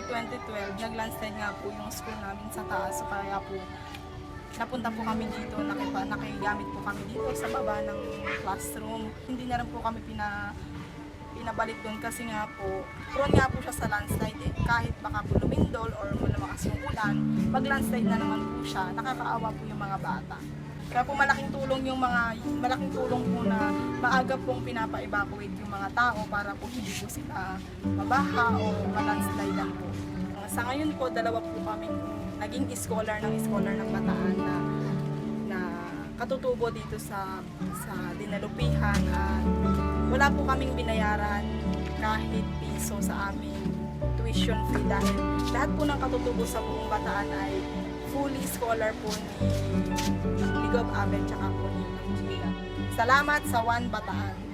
year 2012, nag-landslide nga po yung school namin sa taas. So kaya po, napunta po kami dito, nakigamit po kami dito sa baba ng classroom. Hindi na rin po kami pinabalik doon kasi nga po, prone nga po siya sa landslide eh. Kahit baka po lumindol or lumakas yung ulan, pag landslide na naman po siya, nakakaawa po yung mga bata. Kaya po malaking tulong po na maaga pong pinapa-evacuate yung mga tao para po hindi po sila mabaha o ma-landslide lang po. Sa ngayon po, dalawa po kami naging scholar ng Bataan na katutubo dito sa dinalupihan at wala po kaming binayaran kahit piso sa aming tuition fee dahil lahat po ng katutubo sa buong Bataan ay fully scholar po ni League of Aben tsaka po ni Nigeria. Salamat sa One Bataan.